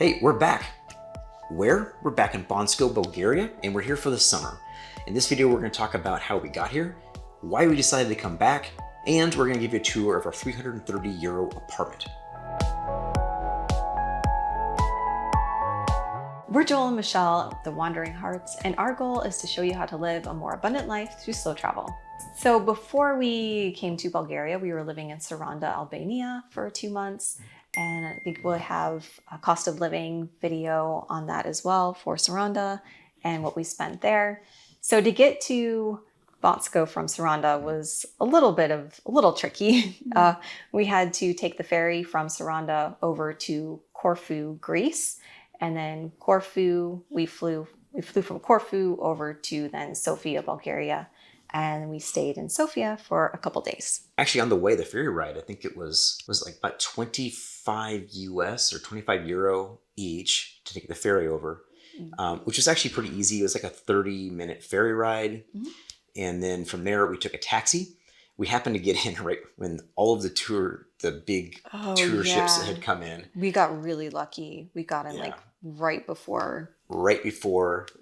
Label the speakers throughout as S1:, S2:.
S1: Hey, we're back. Where? We're back in Bansko, Bulgaria, and we're here for the summer. In this video, we're going to talk about how we got here, why we decided to come back, and we're going to give you a tour of our €330 apartment.
S2: We're Joel and Michelle, the Wandering Hartz, and our goal is to show you how to live a more abundant life through slow travel. So before we came to Bulgaria, we were living in Saranda, Albania for 2 months. And I think we'll have a cost of living video on that as well for Saranda and what we spent there. So to get to Bansko from Saranda was a little tricky. We had to take the ferry from Saranda over to Corfu, Greece. And then Corfu, we flew from Corfu over to then Sofia, Bulgaria. And we stayed in Sofia for a couple days.
S1: Actually, on the way, the ferry ride, I think it was like about 25 US or 25 euro each to take the ferry over, which was actually pretty easy. It was like a 30-minute ferry ride. And then from there, we took a taxi. We happened to get in right when all of the big tour ships had come in.
S2: We got really lucky. We got in like right before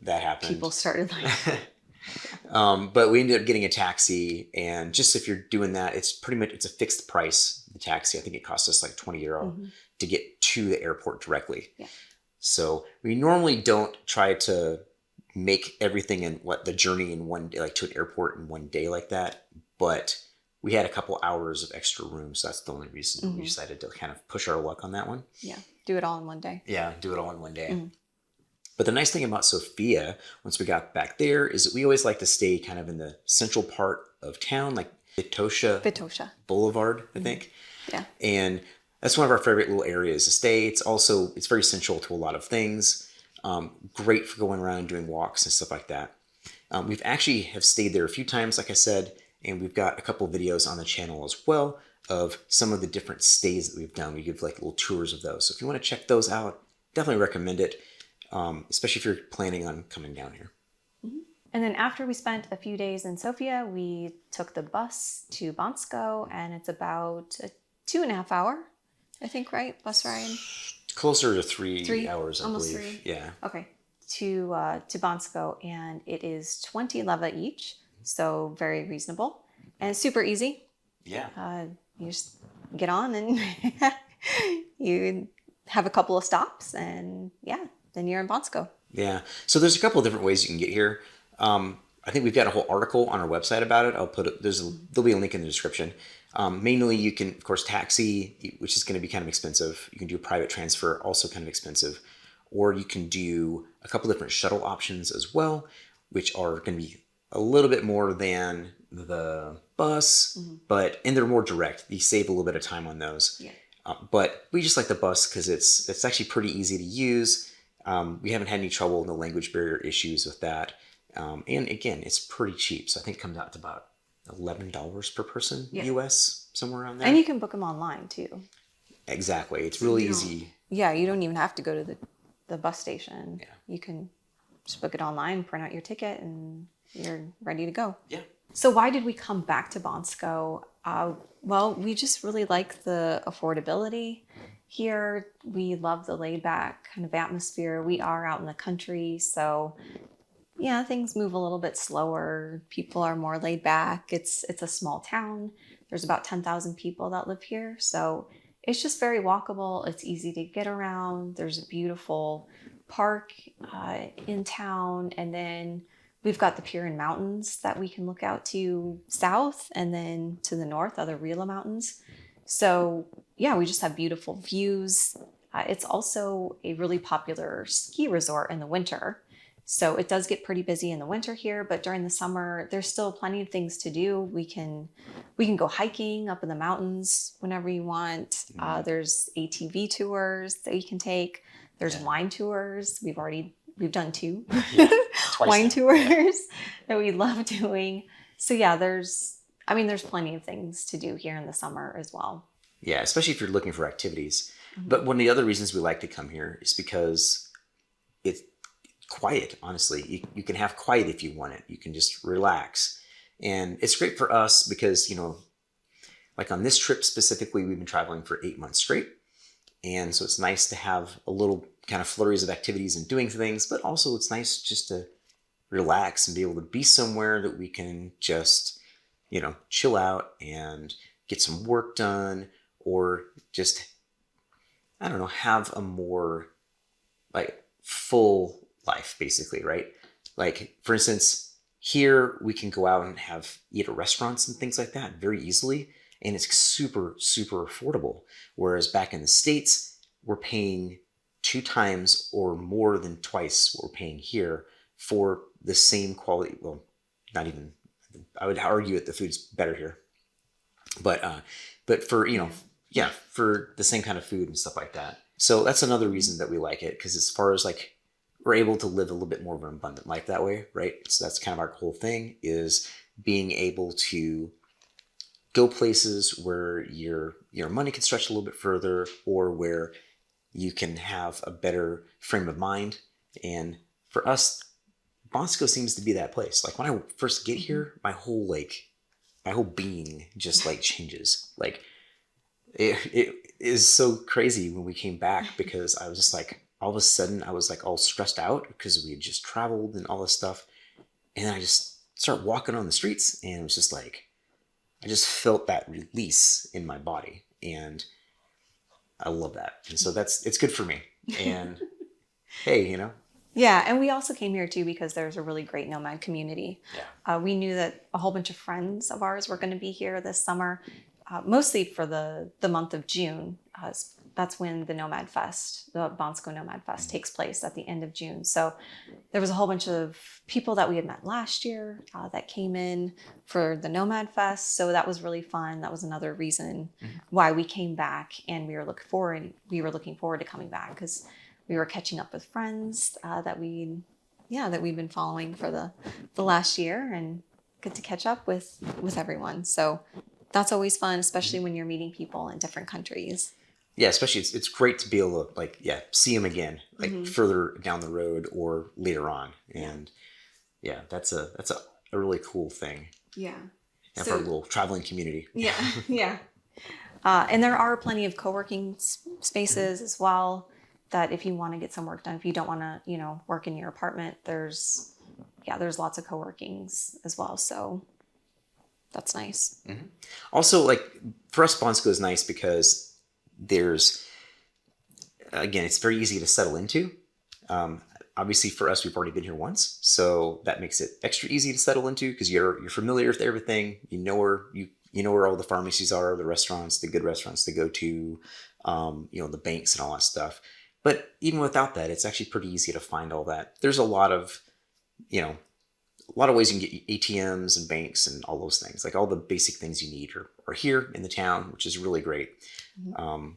S1: that happened.
S2: People started like...
S1: But we ended up getting a taxi, and just if you're doing that, it's a fixed price, the taxi. I think it cost us like 20 euro to get to the airport directly. Yeah. So we normally don't try to make everything in the journey in one day, like to an airport in one day like that. But we had a couple hours of extra room, so that's the only reason we decided to kind of push our luck on that one.
S2: Yeah, do it all in one day.
S1: Yeah, do it all in one day. But the nice thing about Sofia, once we got back there, is that we always like to stay kind of in the central part of town, like Vitosha Boulevard, I think. Yeah. And that's one of our favorite little areas to stay. It's very central to a lot of things. Great for going around and doing walks and stuff like that. We've actually have stayed there a few times, like I said, and we've got a couple of videos on the channel as well of some of the different stays that we've done. We give like little tours of those. So if you want to check those out, definitely recommend it. Especially if you're planning on coming down here.
S2: And then after we spent a few days in Sofia, we took the bus to Bansko, and it's about a 2.5 hour, I think, right? Bus ride?
S1: Closer to 3 hours, I
S2: almost
S1: believe.
S2: 3.
S1: Yeah.
S2: Okay. To Bansko, and it is 20 leva each, so very reasonable and super easy.
S1: Yeah.
S2: You just get on and you have a couple of stops, and then you're in Bansko.
S1: Yeah. So there's a couple of different ways you can get here. I think we've got a whole article on our website about it. I'll put it, there'll be a link in the description. Mainly you can, of course, taxi, which is going to be kind of expensive. You can do a private transfer, also kind of expensive. Or you can do a couple different shuttle options as well, which are going to be a little bit more than the bus, and they're more direct. You save a little bit of time on those. Yeah. But we just like the bus because it's actually pretty easy to use. We haven't had any trouble in the language barrier issues with that. And again, it's pretty cheap. So I think it comes out to about $11 per person, US, somewhere around there.
S2: And you can book them online too.
S1: Exactly. It's really easy.
S2: Yeah, you don't even have to go to the bus station. Yeah. You can just book it online, print out your ticket, and you're ready to go. Yeah. So why did we come back to Bansko? Well, we just really like the affordability here. We love the laid back kind of atmosphere. We are out in the country, so yeah, things move a little bit slower. People are more laid back. It's a small town. There's about 10,000 people that live here, so it's just very walkable. It's easy to get around. There's a beautiful park in town, and then we've got the Pirin Mountains that we can look out to south, and then to the north, other Rila Mountains. So yeah, we just have beautiful views. It's also a really popular ski resort in the winter. So it does get pretty busy in the winter here, but during the summer, there's still plenty of things to do. We can go hiking up in the mountains whenever you want. There's ATV tours that you can take. There's wine tours. We've done 2 wine tours that we love doing. So yeah, there's plenty of things to do here in the summer as well.
S1: Yeah, especially if you're looking for activities. But one of the other reasons we like to come here is because it's quiet, honestly. You can have quiet if you want it. You can just relax. And it's great for us because, like on this trip specifically, we've been traveling for 8 months straight. And so it's nice to have a little kind of flurries of activities and doing things, but also it's nice just to relax and be able to be somewhere that we can just, chill out and get some work done, or just, I don't know, have a more like full life, basically, right? Like, for instance, here we can go out and eat at restaurants and things like that very easily, and it's super, super affordable. Whereas back in the States, we're paying 2 times or more than twice what we're paying here for the same quality. Well, not even, I would argue that the food's better here. But for, for the same kind of food and stuff like that. So that's another reason that we like it, because as far as like, we're able to live a little bit more of an abundant life that way, right? So that's kind of our whole thing, is being able to go places where your money can stretch a little bit further, or where you can have a better frame of mind. And for us, Bansko seems to be that place. Like, when I first get here, my whole being just like changes. Like, it is so crazy when we came back, because I was just like, all of a sudden I was like all stressed out because we had just traveled and all this stuff. And then I just start walking on the streets, and it was just like, I just felt that release in my body, and I love that. And so it's good for me. And hey,
S2: Yeah, and we also came here too because there's a really great Nomad community.
S1: Yeah.
S2: We knew that a whole bunch of friends of ours were going to be here this summer, mostly for the month of June. That's when the Nomad Fest, the Bansko Nomad Fest, takes place at the end of June. So there was a whole bunch of people that we had met last year that came in for the Nomad Fest. So that was really fun. That was another reason why we came back, and we were looking forward to coming back, because we were catching up with friends that we'd been following for the last year, and good to catch up with everyone. So that's always fun, especially when you're meeting people in different countries.
S1: Yeah, especially it's great to be able to see them again, further down the road or later on. And that's a really cool thing.
S2: Yeah.
S1: For our little traveling community.
S2: Yeah. Yeah. And there are plenty of co-working spaces as well, that if you want to get some work done, if you don't want to, work in your apartment, there's lots of co-workings as well. So that's nice.
S1: Mm-hmm. Also, like, for us, Bansko is nice because it's very easy to settle into. Obviously for us, we've already been here once, so that makes it extra easy to settle into, because you're familiar with everything. You know where all the pharmacies are, the restaurants, the good restaurants to go to, the banks and all that stuff. But even without that, it's actually pretty easy to find all that. There's a lot of ways you can get ATMs and banks and all those things. Like, all the basic things you need are here in the town, which is really great. Mm-hmm.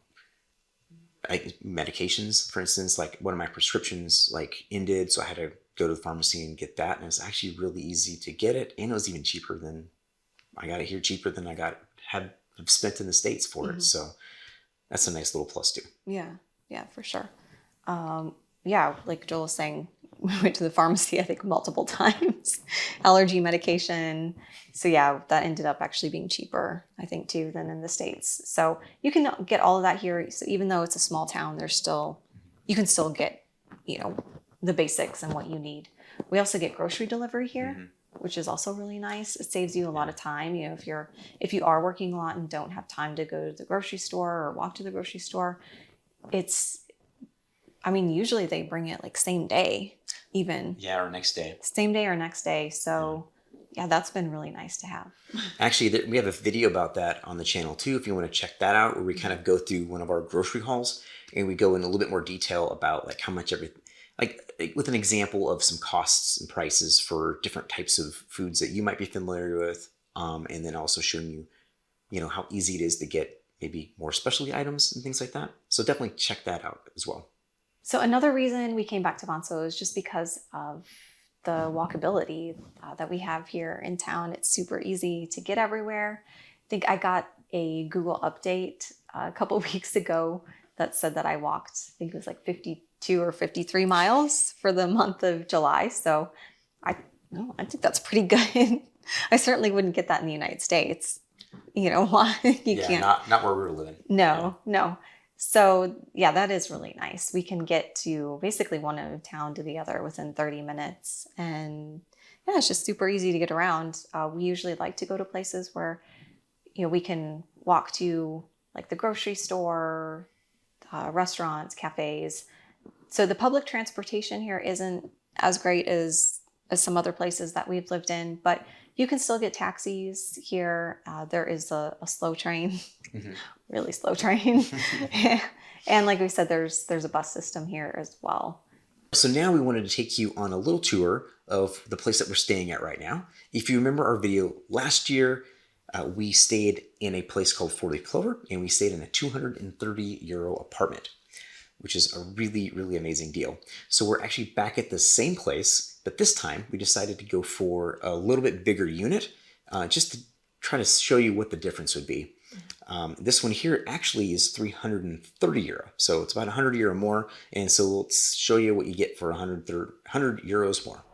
S1: Medications, for instance, like one of my prescriptions ended, so I had to go to the pharmacy and get that, and it was actually really easy to get it, and it was even cheaper than I got it here, cheaper than I have spent in the States for it. So that's a nice little plus too.
S2: Yeah, for sure. Like Joel was saying, we went to the pharmacy, I think, multiple times. Allergy medication. So that ended up actually being cheaper, I think, too, than in the States. So you can get all of that here. So even though it's a small town, you can still get, the basics and what you need. We also get grocery delivery here, which is also really nice. It saves you a lot of time. If you are working a lot and don't have time to go to the grocery store or walk to the grocery store, usually they bring it same day, even.
S1: Yeah, or next day.
S2: Same day or next day. So that's been really nice to have.
S1: Actually, we have a video about that on the channel too, if you want to check that out, where we kind of go through one of our grocery hauls, and we go in a little bit more detail about how much everything, with an example of some costs and prices for different types of foods that you might be familiar with, and then also showing you, how easy it is to get maybe more specialty items and things like that. So definitely check that out as well.
S2: So another reason we came back to Bansko is just because of the walkability that we have here in town. It's super easy to get everywhere. I think I got a Google update a couple of weeks ago that said that I walked, I think it was 52 or 53 miles for the month of July. So I think that's pretty good. I certainly wouldn't get that in the United States. Why? You can't.
S1: Not where we were living.
S2: No. So yeah, that is really nice. We can get to basically one end of town to the other within 30 minutes. And yeah, it's just super easy to get around. We usually like to go to places where, we can walk to like the grocery store, restaurants, cafes. So the public transportation here isn't as great as some other places that we've lived in, but you can still get taxis here. There is a slow train, really slow train. And like we said, there's a bus system here as well.
S1: So now we wanted to take you on a little tour of the place that we're staying at right now. If you remember our video last year, we stayed in a place called Four Leaf Clover, and we stayed in a €230 apartment, which is a really, really amazing deal. So we're actually back at the same place, but this time we decided to go for a little bit bigger unit, just to try to show you what the difference would be. This one here actually is €330, so it's about €100 more, and so let's show you what you get for €100 more.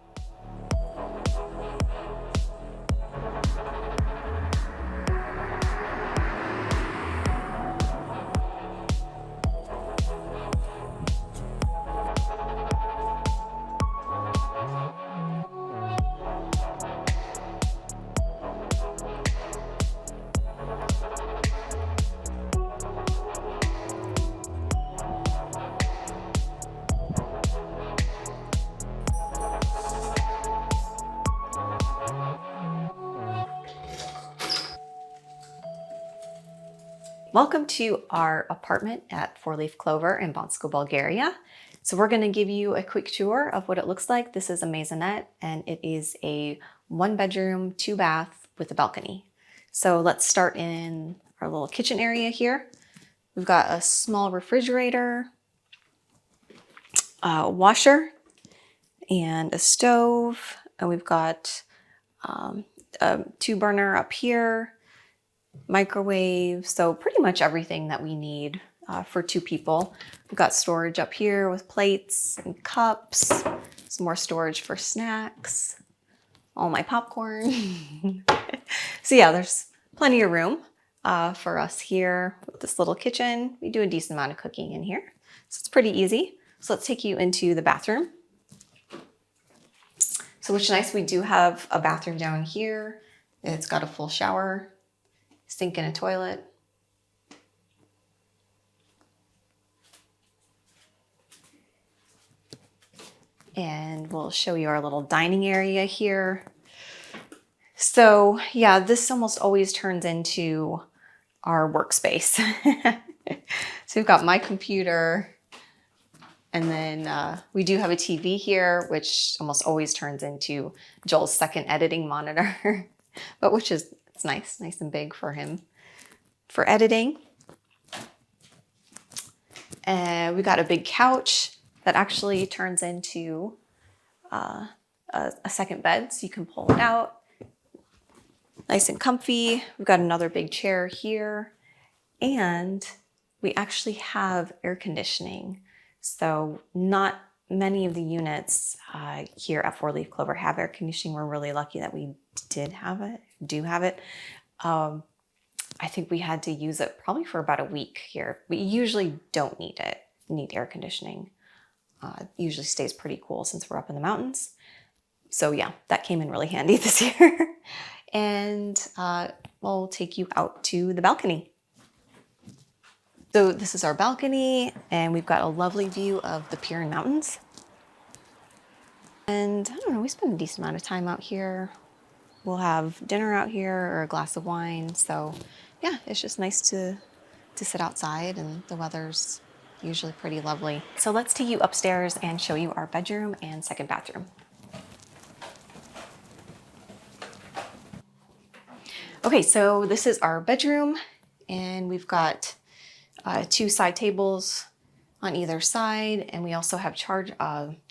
S2: Welcome to our apartment at Four Leaf Clover in Bansko Bulgaria. So we're going to give you a quick tour of what it looks like. This is a maisonette, and it is a 1-bedroom, 2-bath with a balcony. So let's start in our little kitchen area here. We've got a small refrigerator, a washer, and a stove. And we've got a 2-burner up here, microwave, so pretty much everything that we need for 2 people. We've got storage up here with plates and cups, some more storage for snacks, all my popcorn. So yeah, there's plenty of room for us here with this little kitchen. We do a decent amount of cooking in here, so it's pretty easy. So let's take you into the bathroom. So which is nice, we do have a bathroom down here. It's got a full shower, sink and a toilet. And we'll show you our little dining area here. So yeah, this almost always turns into our workspace. So we've got my computer, and then we do have a TV here, which almost always turns into Joel's second editing monitor, but which is, it's nice and big for him for editing. And we got a big couch that actually turns into a second bed, so you can pull it out. Nice and comfy. We've got another big chair here, and we actually have air conditioning. So not many of the units here at Four Leaf Clover have air conditioning. We're really lucky that we do have it. I think we had to use it probably for about a week here. We usually don't need air conditioning. It usually stays pretty cool since we're up in the mountains. So yeah, that came in really handy this year. And we'll take you out to the balcony. So this is our balcony, and we've got a lovely view of the Pirin Mountains. And I don't know, we spend a decent amount of time out here. We'll have dinner out here or a glass of wine. So yeah, it's just nice to sit outside, and the weather's usually pretty lovely. So let's take you upstairs and show you our bedroom and second bathroom. Okay, so this is our bedroom, and we've got 2 side tables on either side, and we also have charge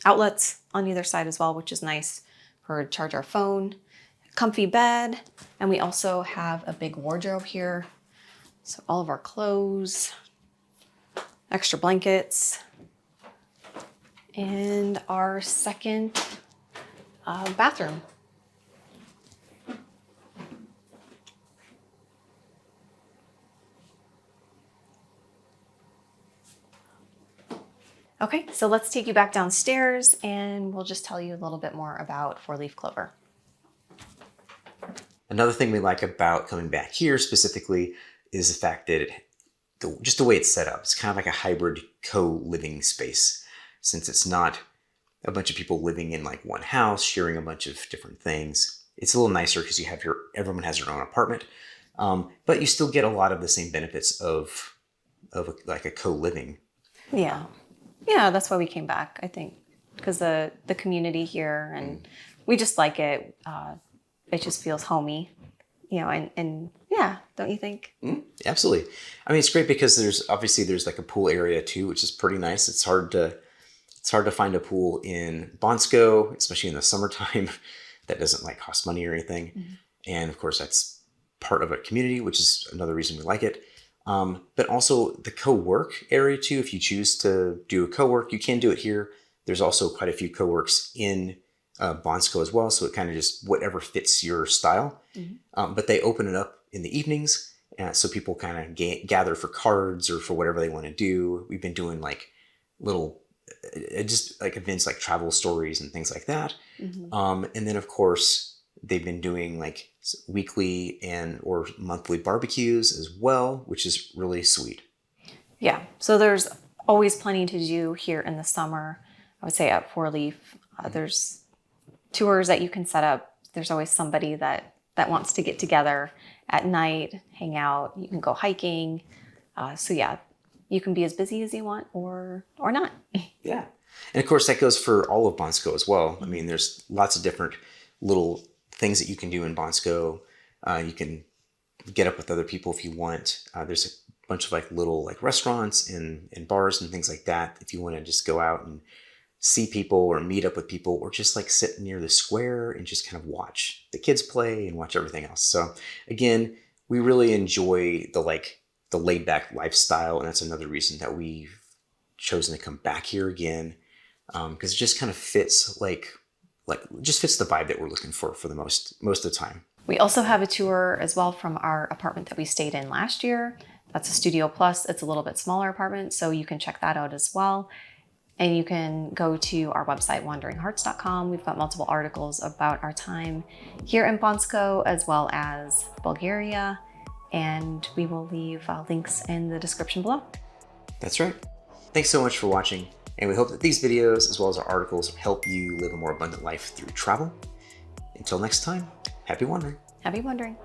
S2: outlets on either side as well, which is nice for charge our phone. Comfy bed, and we also have a big wardrobe here, so all of our clothes, extra blankets, and our second bathroom. Okay, so let's take you back downstairs and we'll just tell you a little bit more about Four Leaf Clover.
S1: Another thing we like about coming back here specifically is the fact that just the way it's set up, it's kind of like a hybrid co-living space, since it's not a bunch of people living in like one house, sharing a bunch of different things. It's a little nicer because everyone has their own apartment, but you still get a lot of the same benefits of like a co-living.
S2: Yeah. Yeah, that's why we came back, I think, because the community here, and we just like it. It just feels homey, and yeah, don't you think?
S1: Absolutely. I mean, it's great because there's like a pool area too, which is pretty nice. It's hard to find a pool in Bansko, especially in the summertime, that doesn't like cost money or anything. And of course, that's part of a community, which is another reason we like it. But also the co-work area too. If you choose to do a co-work, you can do it here. There's also quite a few co-works in Bansko as well. So it kind of just whatever fits your style. But they open it up in the evenings. So people kind of gather for cards or for whatever they want to do. We've been doing like little, just like events like travel stories and things like that. And then of course, they've been doing like weekly or monthly barbecues as well, which is really sweet.
S2: Yeah. So there's always plenty to do here in the summer. I would say at Four Leaf, there's tours that you can set up. There's always somebody that wants to get together at night, hang out. You can go hiking. So yeah, you can be as busy as you want or not.
S1: Yeah. And of course, that goes for all of Bansko as well. I mean, there's lots of different little things that you can do in Bansko. You can get up with other people if you want. There's a bunch of like little like restaurants and bars and things like that. If you want to just go out and see people or meet up with people, or just like sit near the square and just kind of watch the kids play and watch everything else. So again, we really enjoy the laid back lifestyle. And that's another reason that we've chosen to come back here again. Because it just kind of fits just fits the vibe that we're looking for the most of the time.
S2: We also have a tour as well from our apartment that we stayed in last year. That's a Studio Plus. It's a little bit smaller apartment, so you can check that out as well. And you can go to our website, wanderinghartz.com. We've got multiple articles about our time here in Bansko as well as Bulgaria. And we will leave links in the description below.
S1: That's right. Thanks so much for watching. And we hope that these videos, as well as our articles, help you live a more abundant life through travel. Until next time, happy wandering.
S2: Happy wandering.